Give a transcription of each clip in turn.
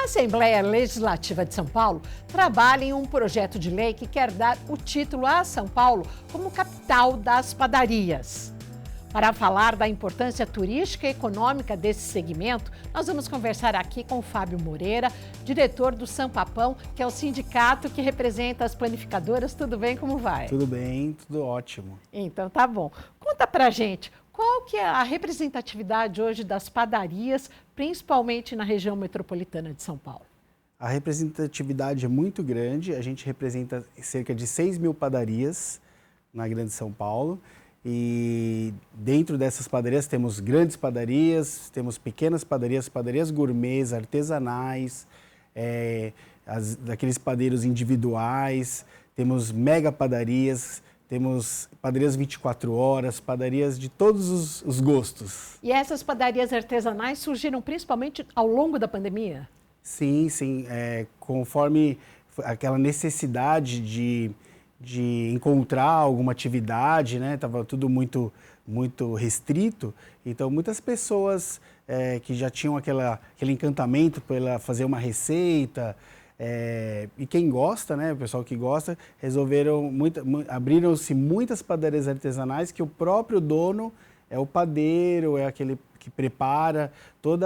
A Assembleia Legislativa de São Paulo trabalha em um projeto de lei que quer dar o título a São Paulo como capital das padarias. Para falar da importância turística e econômica desse segmento, nós vamos conversar aqui com o Fábio Moreira, diretor do Sampapão, que é o sindicato que representa as panificadoras. Tudo bem? Como vai? Tudo bem, tudo ótimo. Então tá bom. Conta pra gente, qual que é a representatividade hoje das padarias, principalmente na região metropolitana de São Paulo? A representatividade é muito grande, a gente representa cerca de 6 mil padarias na Grande São Paulo. E dentro dessas padarias temos grandes padarias, temos pequenas padarias, padarias gourmets, artesanais, daqueles padeiros individuais, temos mega padarias, temos padarias 24 horas, padarias de todos os gostos. E essas padarias artesanais surgiram principalmente ao longo da pandemia? Sim, sim, conforme aquela necessidade de encontrar alguma atividade, né? Tava tudo muito restrito, então muitas pessoas que já tinham aquele encantamento pela fazer uma receita, e quem gosta, né? O pessoal que gosta, abriram-se muitas padarias artesanais que o próprio dono é o padeiro, é aquele que prepara todo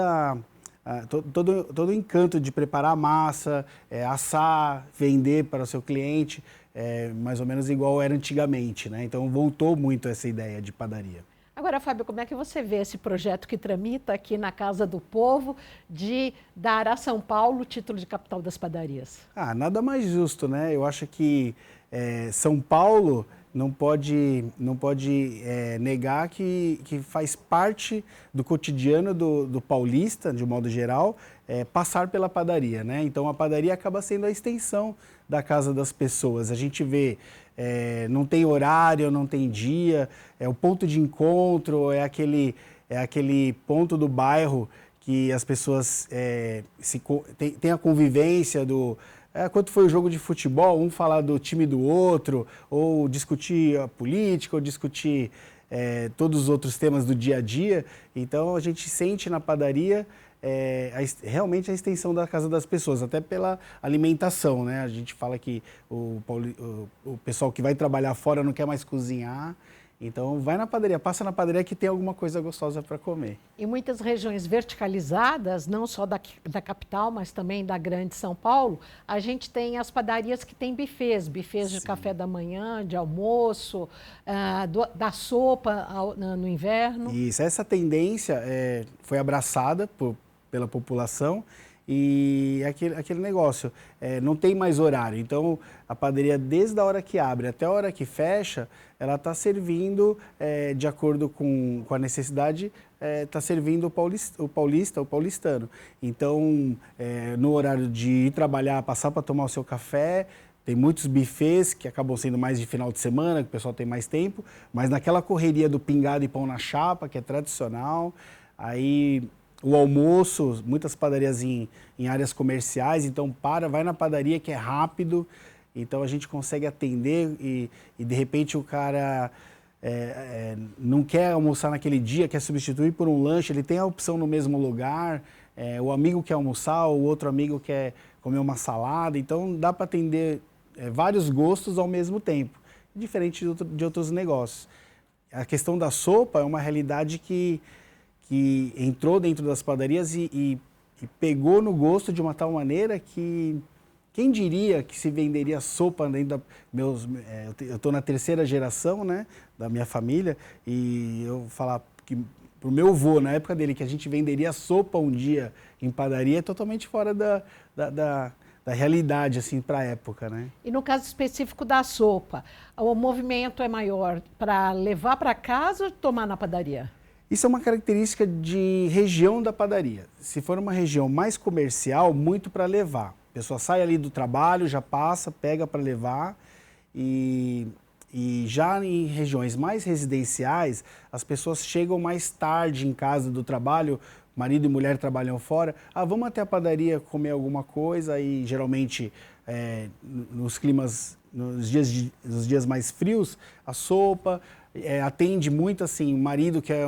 o encanto de preparar a massa, assar, vender para o seu cliente. Mais ou menos igual era antigamente, né? Então voltou muito essa ideia de padaria. Agora, Fábio, como é que você vê esse projeto que tramita aqui na Casa do Povo de dar a São Paulo o título de capital das padarias? Nada mais justo, né? Eu acho que São Paulo não pode negar que faz parte do cotidiano do paulista, de um modo geral, passar pela padaria, né? Então a padaria acaba sendo a extensão da casa das pessoas. A gente vê, não tem horário, não tem dia, é o ponto de encontro, é aquele ponto do bairro que as pessoas têm a convivência quando foi o jogo de futebol, um falar do time do outro, ou discutir a política, ou discutir todos os outros temas do dia a dia. Então a gente sente na padaria realmente a extensão da casa das pessoas, até pela alimentação, né? A gente fala que o pessoal que vai trabalhar fora não quer mais cozinhar, então vai na padaria, passa na padaria que tem alguma coisa gostosa para comer. Em muitas regiões verticalizadas, não só da capital, mas também da Grande São Paulo, a gente tem as padarias que têm bufês de café da manhã, de almoço, da sopa no inverno. Isso, essa tendência foi abraçada pela população e aquele negócio, não tem mais horário, então a padaria desde a hora que abre até a hora que fecha, ela está servindo, de acordo com a necessidade, está servindo o paulistano. Então, no horário de ir trabalhar, passar para tomar o seu café, tem muitos bufês que acabam sendo mais de final de semana, que o pessoal tem mais tempo, mas naquela correria do pingado e pão na chapa, que é tradicional, aí o almoço, muitas padarias em áreas comerciais, então vai na padaria que é rápido, então a gente consegue atender e de repente o cara não quer almoçar naquele dia, quer substituir por um lanche, ele tem a opção no mesmo lugar, o amigo quer almoçar, o outro amigo quer comer uma salada, então dá para atender vários gostos ao mesmo tempo, diferente de outros negócios. A questão da sopa é uma realidade que entrou dentro das padarias e pegou no gosto de uma tal maneira que quem diria que se venderia sopa dentro eu estou na terceira geração, né, da minha família, e eu falar que pro meu avô, na época dele, que a gente venderia sopa um dia em padaria, é totalmente fora da realidade, assim, para a época, né? E no caso específico da sopa, o movimento é maior para levar para casa ou tomar na padaria? Isso é uma característica de região da padaria. Se for uma região mais comercial, muito para levar. A pessoa sai ali do trabalho, já passa, pega para levar. E já em regiões mais residenciais, as pessoas chegam mais tarde em casa do trabalho, marido e mulher trabalham fora. Vamos até a padaria comer alguma coisa e geralmente nos dias mais frios, a sopa. Atende muito assim, o marido quer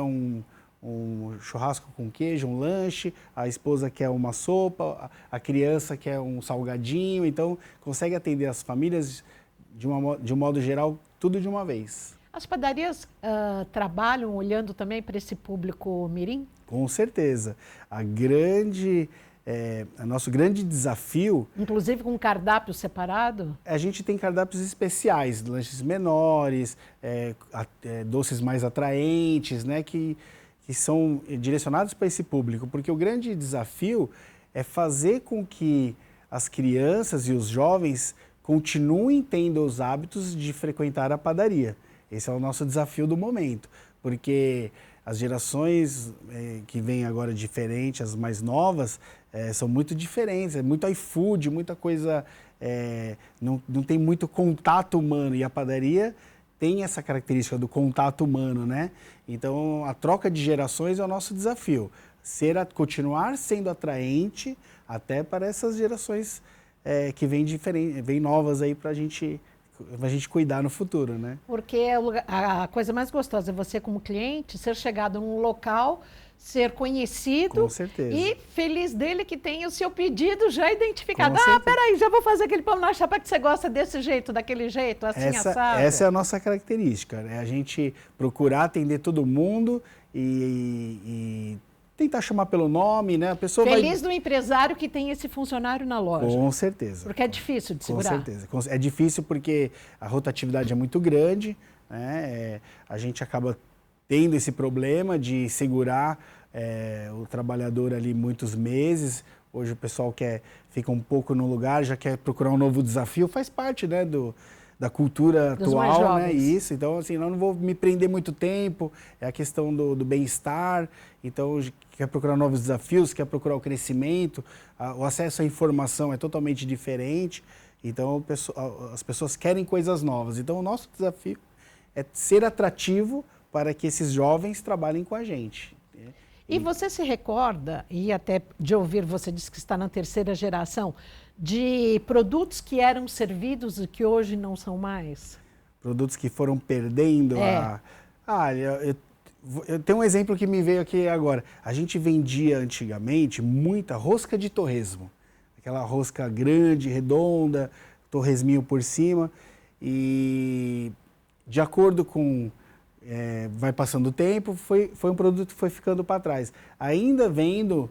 um churrasco com queijo, um lanche, a esposa quer uma sopa, a criança quer um salgadinho, então consegue atender as famílias de um modo geral, tudo de uma vez. As padarias trabalham olhando também para esse público mirim? Com certeza. Nosso grande desafio... Inclusive com cardápio separado? A gente tem cardápios especiais, lanches menores, doces mais atraentes, né, que são direcionados para esse público, porque o grande desafio é fazer com que as crianças e os jovens continuem tendo os hábitos de frequentar a padaria. Esse é o nosso desafio do momento, porque as gerações que vêm agora diferentes, as mais novas, são muito diferentes, é muito iFood, muita coisa, não tem muito contato humano, e a padaria tem essa característica do contato humano, né? Então, a troca de gerações é o nosso desafio, continuar sendo atraente até para essas gerações que vêm novas aí para a gente cuidar no futuro, né? Porque a coisa mais gostosa é você, como cliente, ser chegado num local, ser conhecido. Com certeza. E feliz dele que tem o seu pedido já identificado. Com certeza. Peraí, já vou fazer aquele pão na chapa que você gosta desse jeito, daquele jeito, assim, assado. Essa é a nossa característica, né? A gente procurar atender todo mundo e tentar chamar pelo nome, né? A pessoa feliz do empresário que tem esse funcionário na loja. Com certeza. Porque é difícil de segurar. Com certeza. É difícil porque a rotatividade é muito grande, né? A gente acaba tendo esse problema de segurar o trabalhador ali muitos meses. Hoje o pessoal fica um pouco no lugar, já quer procurar um novo desafio, faz parte, né, da cultura atual, né? Isso. Então, assim, eu não vou me prender muito tempo, é a questão do bem-estar. Então, quer procurar novos desafios, quer procurar o crescimento, o acesso à informação é totalmente diferente. Então, as pessoas querem coisas novas. Então, o nosso desafio é ser atrativo para que esses jovens trabalhem com a gente. E você se recorda, e até de ouvir, você disse que está na terceira geração, de produtos que eram servidos e que hoje não são mais? Produtos que foram perdendo eu tenho um exemplo que me veio aqui agora. A gente vendia antigamente muita rosca de torresmo. Aquela rosca grande, redonda, torresminho por cima. E de acordo com... vai passando o tempo, foi um produto que foi ficando para trás. Ainda vendo,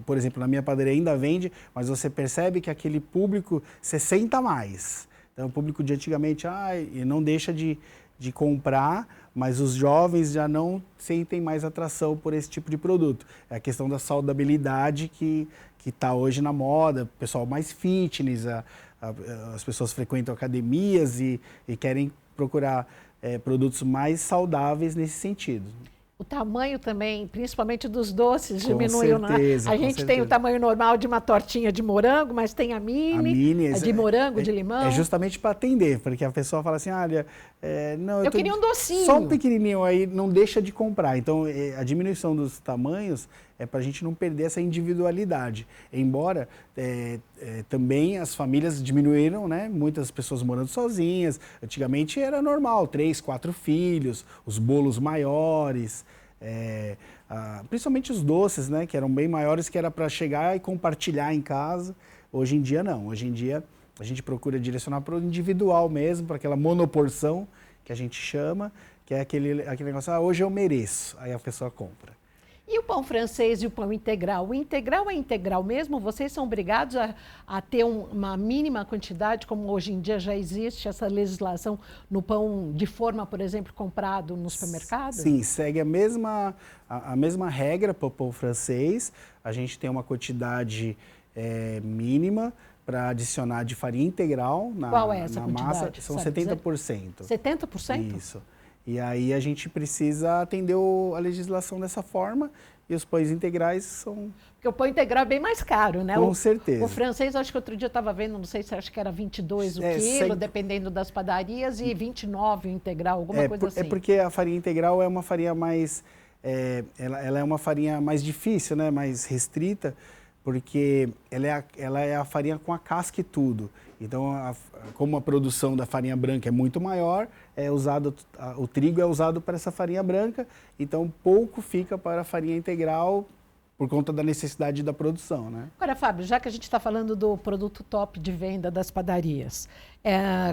por exemplo, na minha padaria ainda vende, mas você percebe que aquele público se senta mais. Então, o público de antigamente não deixa de comprar, mas os jovens já não sentem mais atração por esse tipo de produto. É a questão da saudabilidade que está hoje na moda, o pessoal mais fitness, as pessoas frequentam academias e querem procurar produtos mais saudáveis nesse sentido. O tamanho também, principalmente dos doces, com diminuiu. Certeza, a gente tem o tamanho normal de uma tortinha de morango, mas tem a mini de morango, de limão. É justamente para atender, porque a pessoa fala assim, olha, eu queria um docinho. Só um pequenininho aí, não deixa de comprar. Então, a diminuição dos tamanhos é para a gente não perder essa individualidade. Embora também as famílias diminuíram, né? Muitas pessoas morando sozinhas. Antigamente era normal, 3, 4 filhos, os bolos maiores, principalmente os doces, né? Que eram bem maiores, que era para chegar e compartilhar em casa. Hoje em dia não. Hoje em dia a gente procura direcionar para o individual mesmo, para aquela monoporção que a gente chama, que é aquele negócio, hoje eu mereço, aí a pessoa compra. E o pão francês e o pão integral? O integral é integral mesmo? Vocês são obrigados a ter uma mínima quantidade, como hoje em dia já existe essa legislação no pão de forma, por exemplo, comprado no supermercado? Sim, segue a mesma regra para o pão francês. A gente tem uma quantidade mínima para adicionar de farinha integral na, Qual é essa na quantidade? massa. São 70%. 70%? Isso. E aí a gente precisa atender a legislação dessa forma e os pães integrais são... Porque o pão integral é bem mais caro, né? Com certeza. O francês, acho que outro dia eu estava vendo, não sei se acho que era 22 o quilo, dependendo das padarias, e 29 o integral, alguma coisa assim. É porque a farinha integral é uma farinha mais... ela é uma farinha mais difícil, né? Mais restrita, porque ela é a farinha com a casca e tudo. Então, como a produção da farinha branca é muito maior, o trigo é usado para essa farinha branca, então pouco fica para a farinha integral por conta da necessidade da produção, né? Agora, Fábio, já que a gente está falando do produto top de venda das padarias,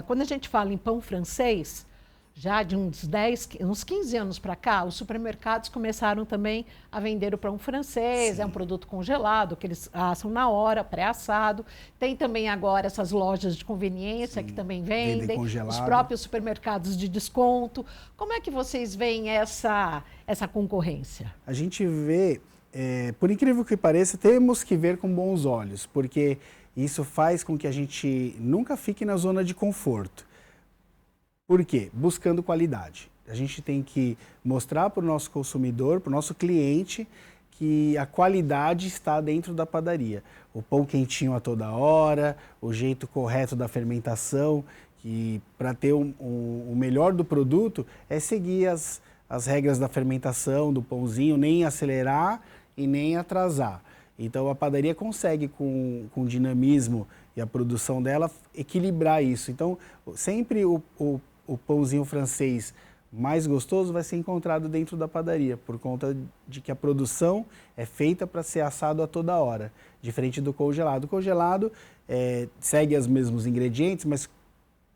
quando a gente fala em pão francês, já de uns 15 anos para cá, os supermercados começaram também a vender o pão francês. Sim. É um produto congelado, que eles assam na hora, pré-assado. Tem também agora essas lojas de conveniência. Sim. Que também vendem. Os próprios supermercados de desconto. Como é que vocês veem essa concorrência? A gente vê, por incrível que pareça, temos que ver com bons olhos, porque isso faz com que a gente nunca fique na zona de conforto. Por quê? Buscando qualidade. A gente tem que mostrar para o nosso consumidor, para o nosso cliente, que a qualidade está dentro da padaria. O pão quentinho a toda hora, o jeito correto da fermentação, que para ter o melhor do produto é seguir as regras da fermentação do pãozinho, nem acelerar e nem atrasar. Então a padaria consegue, com o dinamismo e a produção dela, equilibrar isso. Então sempre o pãozinho francês mais gostoso vai ser encontrado dentro da padaria, por conta de que a produção é feita para ser assado a toda hora, diferente do congelado. O congelado segue os mesmos ingredientes, mas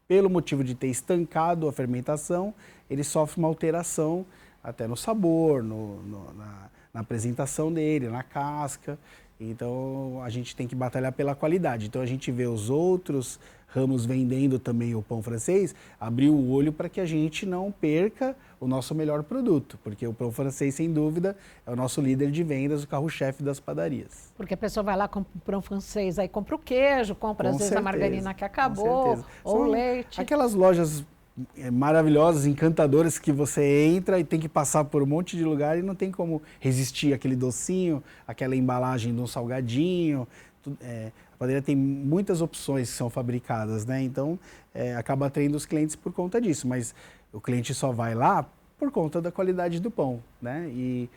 pelo motivo de ter estancado a fermentação, ele sofre uma alteração até no sabor, na apresentação dele, na casca. Então a gente tem que batalhar pela qualidade. Então a gente vê os outros ramos vendendo também o pão francês, abrir o olho para que a gente não perca o nosso melhor produto, porque o pão francês, sem dúvida, é o nosso líder de vendas, o carro-chefe das padarias. Porque a pessoa vai lá, compra o pão francês, aí compra o queijo, compra às vezes a margarina que acabou, ou o leite. Aquelas lojas maravilhosas, encantadoras, que você entra e tem que passar por um monte de lugar e não tem como resistir àquele docinho, aquela embalagem de um salgadinho. A padaria tem muitas opções que são fabricadas, né? Então acaba atraindo os clientes por conta disso, mas o cliente só vai lá por conta da qualidade do pão, né? E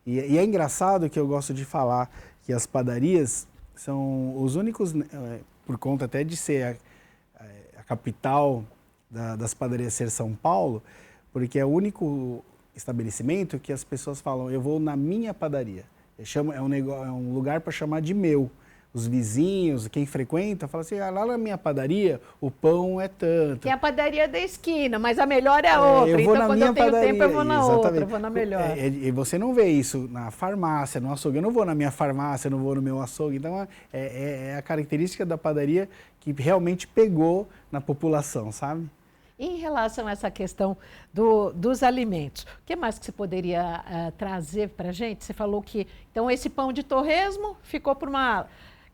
é engraçado que eu gosto de falar que as padarias são os únicos, por conta até de ser a capital das padarias ser São Paulo, porque é o único estabelecimento que as pessoas falam, eu vou na minha padaria. É um lugar para chamar de meu. Os vizinhos, quem frequenta, fala assim, lá na minha padaria o pão é tanto. Tem a padaria da esquina, mas a melhor é a outra. Então quando eu tenho tempo eu vou na outra, eu vou na melhor. E você não vê isso na farmácia, no açougue. Eu não vou na minha farmácia, eu não vou no meu açougue. Então é a característica da padaria que realmente pegou na população, sabe? Em relação a essa questão dos alimentos, o que mais que você poderia trazer para a gente? Você falou que, então, esse pão de torresmo ficou por uma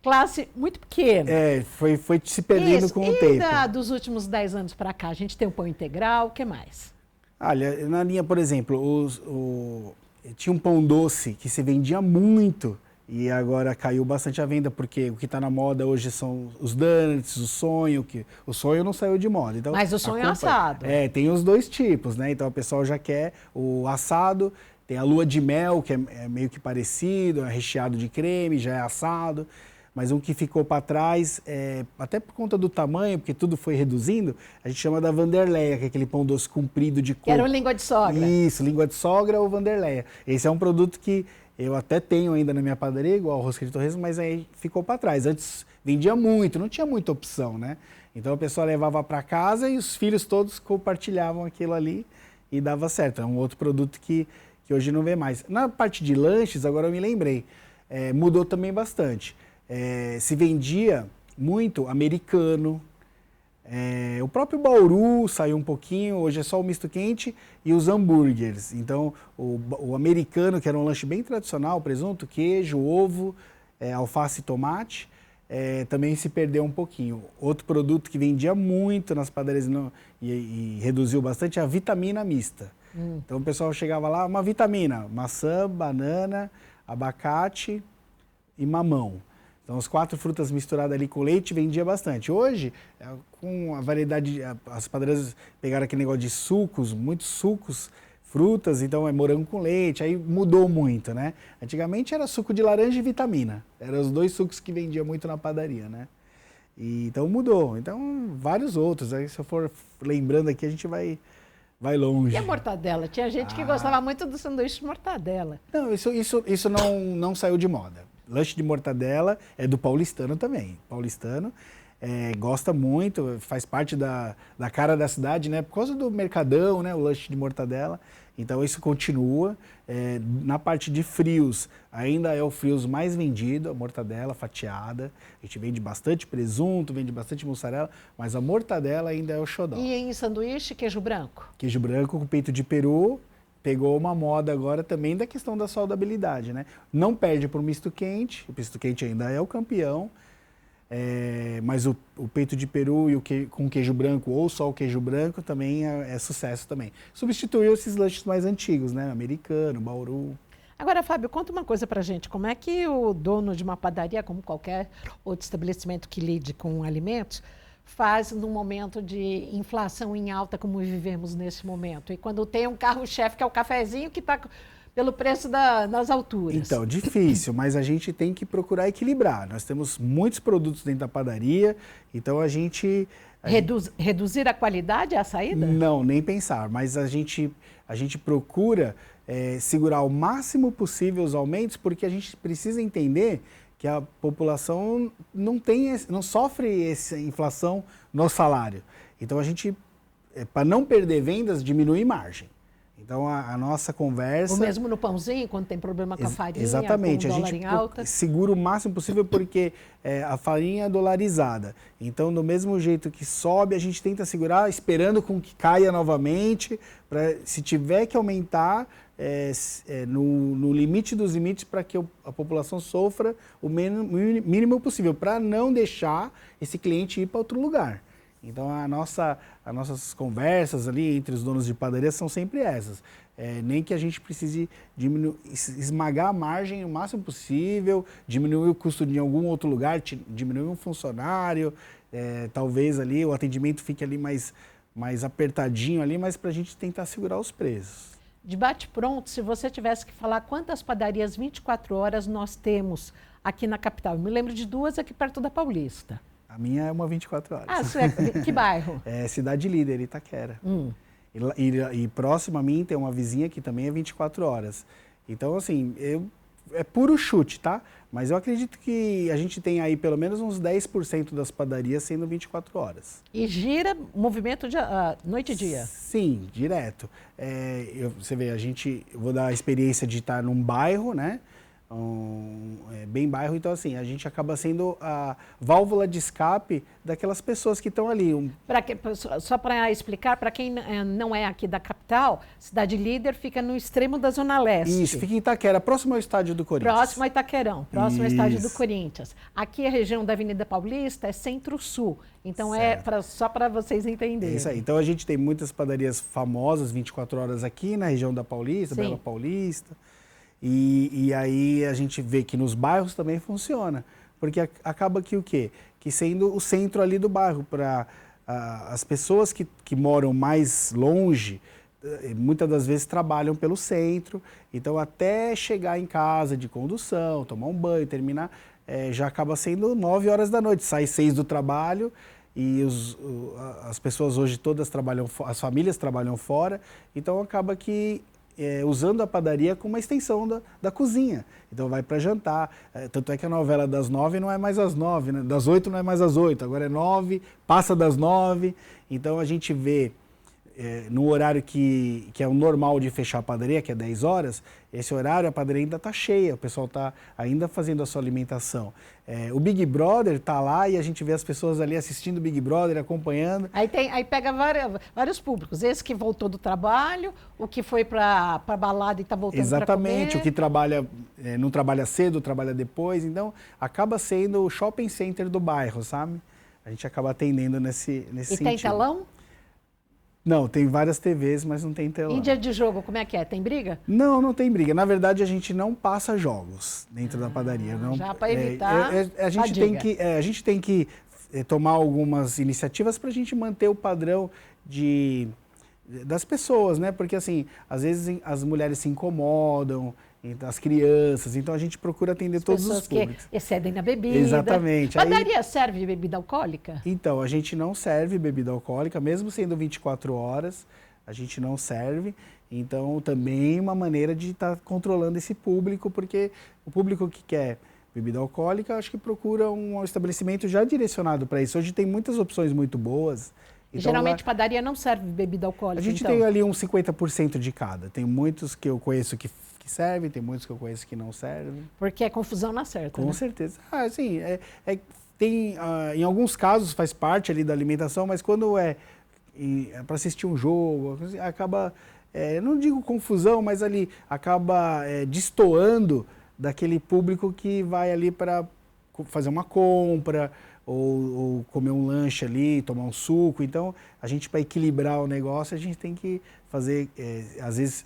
classe muito pequena. Foi se perdendo com o tempo. E dos últimos 10 anos para cá, a gente tem um pão integral, o que mais? Olha, na linha, por exemplo, tinha um pão doce que se vendia muito, e agora caiu bastante a venda, porque o que está na moda hoje são os donuts, o sonho, que o sonho não saiu de moda. Então, mas o sonho é assado. Tem os dois tipos, né? Então, o pessoal já quer o assado, tem a lua de mel, que é meio que parecido, é recheado de creme, já é assado. Mas um que ficou para trás, até por conta do tamanho, porque tudo foi reduzindo, a gente chama da Vanderleia, que é aquele pão doce comprido de coco. Que era o língua de sogra. Isso, língua de sogra ou Vanderleia. Esse é um produto que eu até tenho ainda na minha padaria, igual o rosca de torresmo, mas aí ficou para trás. Antes vendia muito, não tinha muita opção, né? Então a pessoa levava para casa e os filhos todos compartilhavam aquilo ali e dava certo. É um outro produto que hoje não vê mais. Na parte de lanches, agora eu me lembrei, mudou também bastante. Se vendia muito americano, o próprio Bauru saiu um pouquinho, hoje é só o misto quente e os hambúrgueres. Então, o americano, que era um lanche bem tradicional, presunto, queijo, ovo, alface e tomate, também se perdeu um pouquinho. Outro produto que vendia muito nas padarias e reduziu bastante é a vitamina mista. Então, o pessoal chegava lá, uma vitamina, maçã, banana, abacate e mamão. Então, as 4 frutas misturadas ali com leite vendia bastante. Hoje, com a variedade, as padarias pegaram aquele negócio de sucos, muitos sucos, frutas, então é morango com leite, aí mudou muito, né? Antigamente era suco de laranja e vitamina, eram os 2 sucos que vendia muito na padaria, né? E, então mudou, então vários outros, aí se eu for lembrando aqui a gente vai longe. E a mortadela? Tinha gente que gostava muito do sanduíche de mortadela. Não, isso não saiu de moda. Lanche de mortadela é do paulistano também. Paulistano gosta muito, faz parte da cara da cidade, né? Por causa do mercadão, né? O lanche de mortadela. Então isso continua. Na parte de frios, ainda é o frios mais vendido, a mortadela fatiada. A gente vende bastante presunto, vende bastante mussarela, mas a mortadela ainda é o xodó. E em sanduíche, queijo branco? Queijo branco com peito de peru. Pegou uma moda agora também da questão da saudabilidade, né? Não perde para o misto quente, o misto quente ainda é o campeão, mas o peito de peru e com queijo branco ou só o queijo branco também é sucesso também. Substituiu esses lanches mais antigos, né? Americano, Bauru. Agora, Fábio, conta uma coisa pra gente. Como é que o dono de uma padaria, como qualquer outro estabelecimento que lide com alimentos, faz num momento de inflação em alta como vivemos nesse momento? E quando tem um carro-chefe que é o cafezinho que está pelo preço nas alturas. Então, difícil, mas a gente tem que procurar equilibrar. Nós temos muitos produtos dentro da padaria, então a gente... Reduzir a qualidade é a saída? Não, nem pensar, mas a gente procura segurar o máximo possível os aumentos, porque a gente precisa entender que a população não sofre essa inflação no salário. Então a gente, para não perder vendas, diminui margem. Então a nossa conversa... Ou mesmo no pãozinho, quando tem problema com a farinha, exatamente, com o dólar em alta. Segura o máximo possível porque a farinha é dolarizada. Então, do mesmo jeito que sobe, a gente tenta segurar, esperando com que caia novamente, para se tiver que aumentar, no limite dos limites, para que a população sofra o mínimo possível, para não deixar esse cliente ir para outro lugar. Então, as nossas conversas ali entre os donos de padaria são sempre essas. Nem que a gente precise esmagar a margem o máximo possível, diminuir o custo de algum outro lugar, diminuir um funcionário, talvez ali o atendimento fique ali mais apertadinho ali, mas para a gente tentar segurar os preços. De bate-pronto, se você tivesse que falar quantas padarias 24 horas nós temos aqui na capital. Eu me lembro de 2 aqui perto da Paulista. A minha é uma 24 horas. Que bairro? Cidade Líder, Itaquera. E próximo a mim tem uma vizinha que também é 24 horas. Então, assim, é puro chute, tá? Mas eu acredito que a gente tem aí pelo menos uns 10% das padarias sendo 24 horas. E gira movimento de noite e dia? Sim, direto. Você vê, eu vou dar a experiência de estar num bairro, né? Bem bairro, então assim, a gente acaba sendo a válvula de escape daquelas pessoas que estão ali. Só para explicar, para quem não é aqui da capital, Cidade Líder fica no extremo da Zona Leste. Isso, fica em Itaquera, próximo ao estádio do Corinthians. Próximo a Itaquerão, próximo ao estádio do Corinthians. Aqui a região da Avenida Paulista é Centro-Sul, então só para vocês entenderem. Isso aí, então a gente tem muitas padarias famosas, 24 horas aqui na região da Paulista, Bela Paulista. E aí a gente vê que nos bairros também funciona, porque acaba que o quê? Que sendo o centro ali do bairro, para as pessoas que moram mais longe, muitas das vezes trabalham pelo centro, então até chegar em casa de condução, tomar um banho, terminar, já acaba sendo 9 horas da noite, sai 6 do trabalho e as pessoas hoje todas trabalham, as famílias trabalham fora, então acaba que usando a padaria como uma extensão da cozinha. Então vai para jantar. Tanto é que a novela das 9 não é mais às 9, né? Das 8 não é mais às 8, agora é 9, passa das 9. Então a gente vê no horário que é o normal de fechar a padaria, que é 10 horas, esse horário a padaria ainda está cheia, o pessoal está ainda fazendo a sua alimentação. O Big Brother está lá e a gente vê as pessoas ali assistindo o Big Brother, acompanhando. Aí pega vários públicos, esse que voltou do trabalho, o que foi para a balada e está voltando para comer. Exatamente, o que trabalha, não trabalha cedo, trabalha depois, então acaba sendo o shopping center do bairro, sabe? A gente acaba atendendo nesse sentido. E tem telão? Não, tem várias TVs, mas não tem telão. Em dia de jogo, como é que é? Tem briga? Não tem briga. Na verdade, a gente não passa jogos dentro da padaria. Não, já para evitar a gente tem que tomar algumas iniciativas para a gente manter o padrão de das pessoas, né? Porque assim, às vezes as mulheres se incomodam, as crianças, então a gente procura atender todos os públicos. Pessoas que excedem na bebida. Exatamente. Padaria serve bebida alcoólica? Então, a gente não serve bebida alcoólica, mesmo sendo 24 horas, a gente não serve. Então, também uma maneira de estar controlando esse público, porque o público que quer bebida alcoólica, acho que procura um estabelecimento já direcionado para isso. Hoje tem muitas opções muito boas. Então, geralmente, padaria não serve bebida alcoólica, a gente então. tem ali uns 50% de cada. Tem muitos que eu conheço que servem, tem muitos que eu conheço que não servem. Porque é confusão na certa, Com né? certeza. Sim, tem, em alguns casos faz parte ali da alimentação, mas quando é para assistir um jogo, acaba, não digo confusão, mas ali acaba destoando daquele público que vai ali para fazer uma compra ou comer um lanche ali, tomar um suco. Então, a gente, para equilibrar o negócio, a gente tem que fazer, às vezes,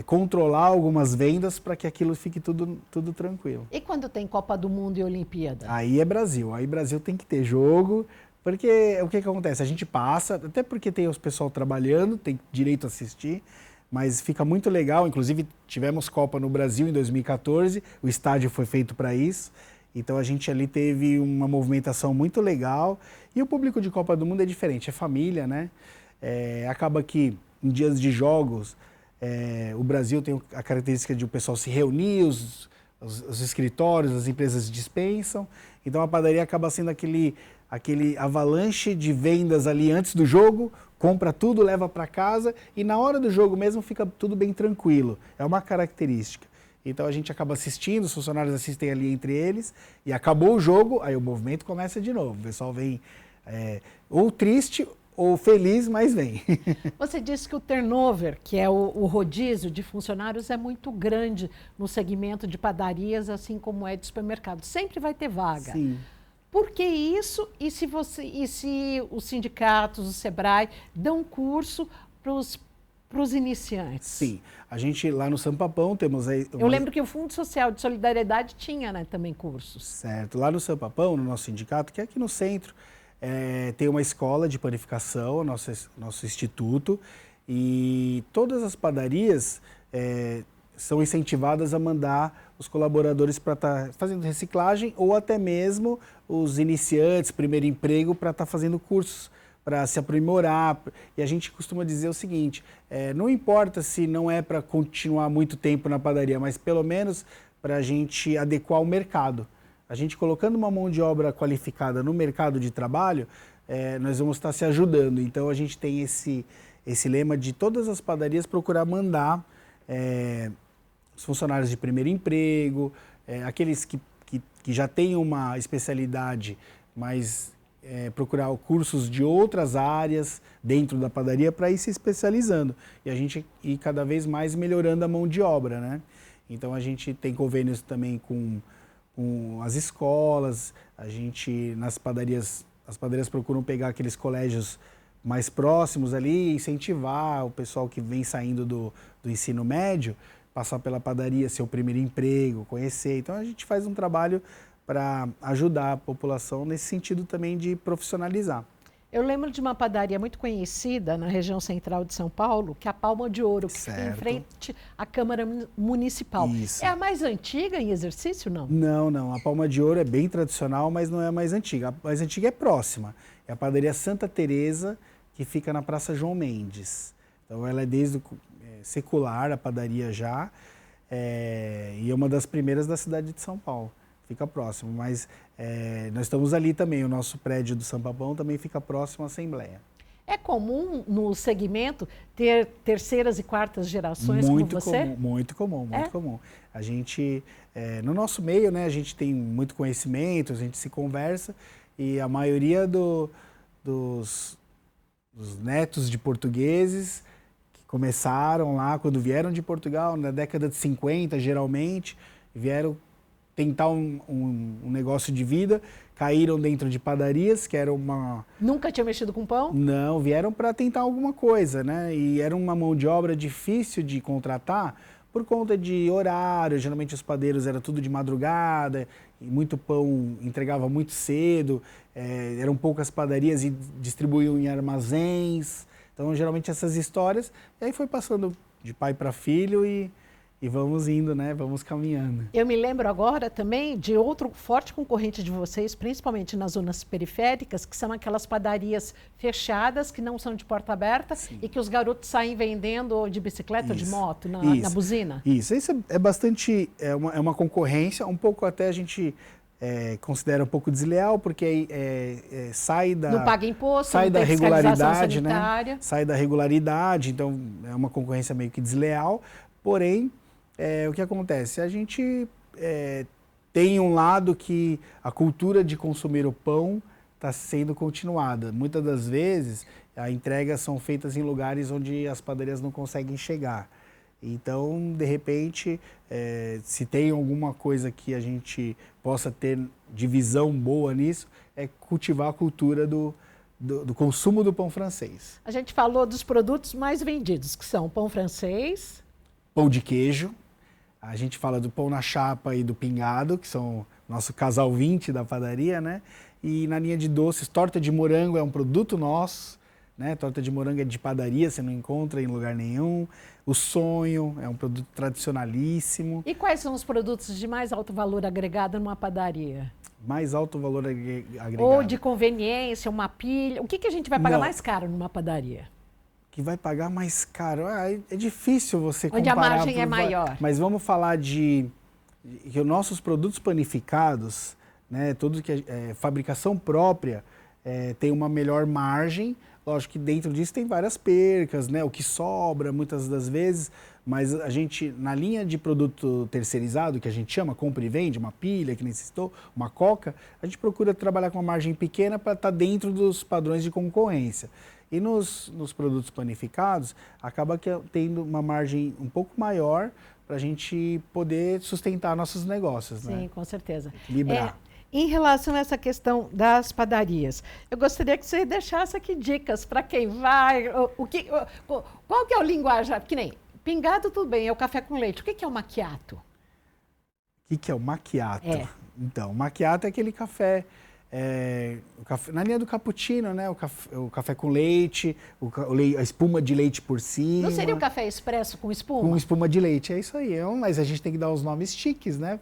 controlar algumas vendas para que aquilo fique tudo tranquilo. E quando tem Copa do Mundo e Olimpíada? Aí é Brasil. Aí Brasil tem que ter jogo, porque o que acontece? A gente passa, até porque tem os pessoal trabalhando, tem direito a assistir, mas fica muito legal. Inclusive, tivemos Copa no Brasil em 2014, o estádio foi feito para isso. Então, a gente ali teve uma movimentação muito legal. E o público de Copa do Mundo é diferente, é família, né? Acaba que em dias de jogos, o Brasil tem a característica de o pessoal se reunir, os escritórios, as empresas dispensam. Então, a padaria acaba sendo aquele avalanche de vendas ali antes do jogo, compra tudo, leva para casa e na hora do jogo mesmo fica tudo bem tranquilo. É uma característica. Então a gente acaba assistindo, os funcionários assistem ali entre eles e acabou o jogo, aí o movimento começa de novo. O pessoal vem ou triste ou feliz, mas vem. Você disse que o turnover, que é o rodízio de funcionários, é muito grande no segmento de padarias, assim como é de supermercado. Sempre vai ter vaga. Sim. Por que isso? E se os sindicatos, o Sebrae, dão curso para os iniciantes? Sim. A gente lá no Sampapão temos aí... Eu lembro que o Fundo Social de Solidariedade tinha, né, também cursos. Certo. Lá no Sampapão, no nosso sindicato, que é aqui no centro, tem uma escola de panificação, nosso instituto, e todas as padarias são incentivadas a mandar os colaboradores para estar fazendo reciclagem ou até mesmo os iniciantes, primeiro emprego, para estar fazendo cursos para se aprimorar. E a gente costuma dizer o seguinte, não importa se não é para continuar muito tempo na padaria, mas pelo menos para a gente adequar o mercado. A gente colocando uma mão de obra qualificada no mercado de trabalho, nós vamos estar se ajudando. Então a gente tem esse lema de todas as padarias procurar mandar os funcionários de primeiro emprego, aqueles que já têm uma especialidade, mas procurar cursos de outras áreas dentro da padaria para ir se especializando. E a gente ir cada vez mais melhorando a mão de obra, né? Então a gente tem convênios também com as escolas, a gente as padarias procuram pegar aqueles colégios mais próximos ali, incentivar o pessoal que vem saindo do ensino médio, passar pela padaria, seu primeiro emprego, conhecer. Então a gente faz um trabalho para ajudar a população nesse sentido também de profissionalizar. Eu lembro de uma padaria muito conhecida na região central de São Paulo, que é a Palma de Ouro, que fica em frente à Câmara Municipal. Isso. É a mais antiga em exercício, não? Não. A Palma de Ouro é bem tradicional, mas não é a mais antiga. A mais antiga é próxima. É a padaria Santa Teresa, que fica na Praça João Mendes. Então ela é desde secular, a padaria já, e é uma das primeiras da cidade de São Paulo. Fica próximo, mas nós estamos ali também, o nosso prédio do Sampapão também fica próximo à Assembleia. É comum no segmento ter terceiras e quartas gerações como você? Muito comum. A gente, no nosso meio, né, a gente tem muito conhecimento, a gente se conversa e a maioria dos netos de portugueses que começaram lá quando vieram de Portugal, na década de 50 geralmente, vieram tentar um negócio de vida, caíram dentro de padarias, que era uma... Nunca tinha mexido com pão? Não, vieram para tentar alguma coisa, né? E era uma mão de obra difícil de contratar por conta de horário, geralmente os padeiros era tudo de madrugada, e muito pão entregava muito cedo, eram poucas padarias e distribuíam em armazéns, Então, geralmente essas histórias, e aí foi passando de pai para filho e vamos indo, né? Vamos caminhando. Eu me lembro agora também de outro forte concorrente de vocês, principalmente nas zonas periféricas, que são aquelas padarias fechadas, que não são de porta aberta, sim, e que os garotos saem vendendo de bicicleta ou de moto na buzina. Isso é bastante, é uma concorrência, um pouco até a gente considera um pouco desleal, porque aí sai da... Não paga imposto, sai não da tem regularidade, sanitária. Né? Sai da regularidade, então é uma concorrência meio que desleal, porém, o que acontece? A gente tem um lado que a cultura de consumir o pão está sendo continuada. Muitas das vezes, as entregas são feitas em lugares onde as padarias não conseguem chegar. Então, de repente, se tem alguma coisa que a gente possa ter de visão boa nisso, é cultivar a cultura do consumo do pão francês. A gente falou dos produtos mais vendidos, que são pão francês, pão de queijo. A gente fala do pão na chapa e do pingado, que são nosso casal 20 da padaria, né? E na linha de doces, torta de morango é um produto nosso, né? Torta de morango é de padaria, você não encontra em lugar nenhum. O sonho é um produto tradicionalíssimo. E quais são os produtos de mais alto valor agregado numa padaria? Mais alto valor agregado. Ou de conveniência, uma pilha. O que a gente vai pagar mais caro numa padaria? Que vai pagar mais caro. É difícil você comparar. Onde a margem é maior. Mas vamos falar que os nossos produtos panificados, né, tudo que é fabricação própria, tem uma melhor margem. Lógico que dentro disso tem várias percas, né, o que sobra muitas das vezes, mas a gente, na linha de produto terceirizado, que a gente chama compra e vende, uma pilha, que nem citou, uma coca, a gente procura trabalhar com uma margem pequena para estar dentro dos padrões de concorrência. E nos produtos panificados, acaba tendo uma margem um pouco maior para a gente poder sustentar nossos negócios. Sim, né? Com certeza. Equilibrar. Em relação a essa questão das padarias, eu gostaria que você deixasse aqui dicas para quem vai, qual que é o linguajar, que nem pingado tudo bem, é o café com leite, o que é o macchiato? O que é o macchiato? Então, o macchiato é aquele café... na linha do cappuccino, né? O café com leite, a espuma de leite por cima. Não seria o café expresso com espuma? Com espuma de leite, é isso aí. Mas a gente tem que dar os nomes chiques, né?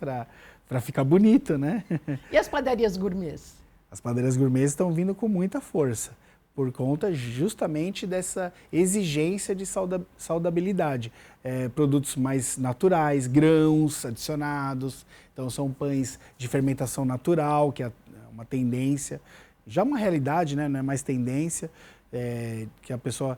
Para ficar bonito, né? E as padarias gourmets? As padarias gourmets estão vindo com muita força, por conta justamente dessa exigência de saudabilidade. Produtos mais naturais, grãos adicionados, então são pães de fermentação natural, que é uma tendência, já uma realidade, né? Não é mais tendência, que a pessoa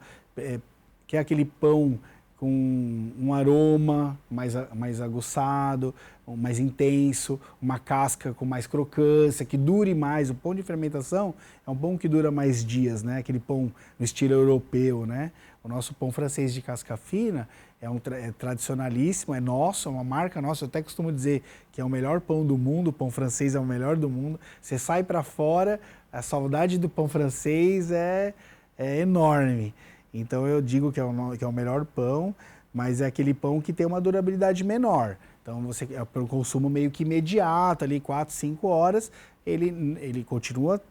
quer aquele pão com um aroma mais aguçado, mais intenso, uma casca com mais crocância, que dure mais. O pão de fermentação é um pão que dura mais dias, né? Aquele pão no estilo europeu, né? O nosso pão francês de casca fina é tradicionalíssimo, é nosso, é uma marca nossa. Eu até costumo dizer que é o melhor pão do mundo, o pão francês é o melhor do mundo. Você sai para fora, a saudade do pão francês é enorme. Então eu digo que é o melhor pão, mas é aquele pão que tem uma durabilidade menor. Então é para o consumo meio que imediato, ali 4, 5 horas, ele continua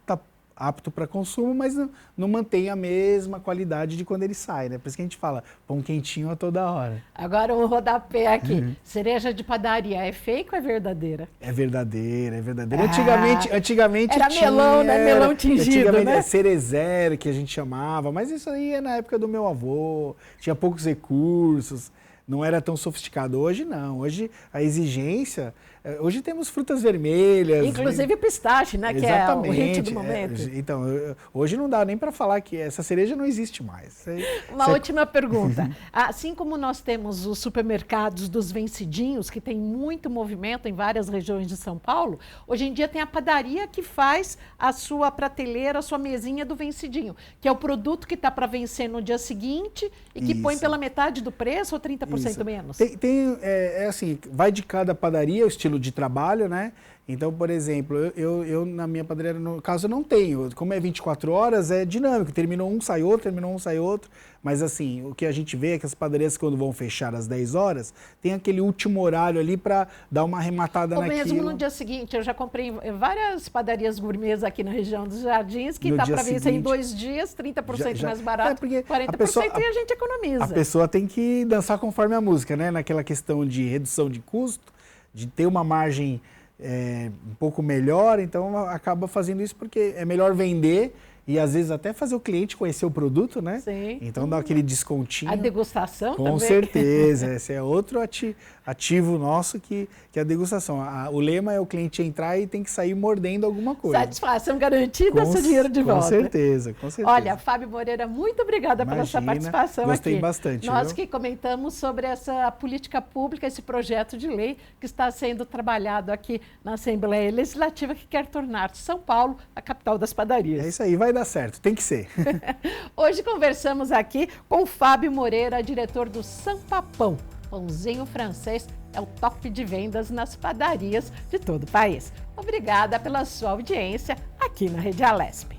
apto para consumo, mas não mantém a mesma qualidade de quando ele sai, né? Por isso que a gente fala pão quentinho a toda hora. Agora um rodapé aqui. Cereja de padaria, é fake ou é verdadeira? É verdadeira, é verdadeira. Antigamente era tinha, melão, né? Melão tingido, né? É cerezera que a gente chamava, mas isso aí é na época do meu avô, tinha poucos recursos, não era tão sofisticado. Hoje não, hoje a exigência... Hoje temos frutas vermelhas. Inclusive o pistache, né? Exatamente, Que é o hit do momento. Então, hoje não dá nem para falar que essa cereja não existe mais. Uma última pergunta. Assim como nós temos os supermercados dos vencidinhos, que tem muito movimento em várias regiões de São Paulo, hoje em dia tem a padaria que faz a sua prateleira, a sua mesinha do vencidinho, que é o produto que está para vencer no dia seguinte e que põe pela metade do preço ou 30% menos. Assim, vai de cada padaria, o estilo de trabalho, né? Então, por exemplo, eu na minha padaria, no caso, eu não tenho. Como é 24 horas, é dinâmico. Terminou um, sai outro, terminou um, sai outro. Mas assim, o que a gente vê é que as padarias, quando vão fechar às 10 horas, tem aquele último horário ali para dar uma arrematada naquilo. Ou mesmo no dia seguinte, eu já comprei em várias padarias gourmets aqui na região dos Jardins, que dá para vencer em 2 dias, 30% mais barato, 40% e a gente economiza. A pessoa tem que dançar conforme a música, né? Naquela questão de redução de custo, de ter uma margem um pouco melhor, então acaba fazendo isso porque é melhor vender e às vezes até fazer o cliente conhecer o produto, né? Sim. Então dá aquele descontinho. A degustação também. Com certeza, esse é outro ativo nosso que é a degustação. O lema é o cliente entrar e tem que sair mordendo alguma coisa. Satisfação garantida, seu dinheiro de volta. Com certeza, com certeza. Olha, Fábio Moreira, muito obrigada pela sua participação gostei aqui. Bastante. Nós que comentamos sobre essa política pública, esse projeto de lei que está sendo trabalhado aqui na Assembleia Legislativa, que quer tornar São Paulo a capital das padarias. É isso aí, vai dar certo, tem que ser. Hoje conversamos aqui com o Fábio Moreira, diretor do Sampapão. Pãozinho francês é o top de vendas nas padarias de todo o país. Obrigada pela sua audiência aqui na Rede Alesp.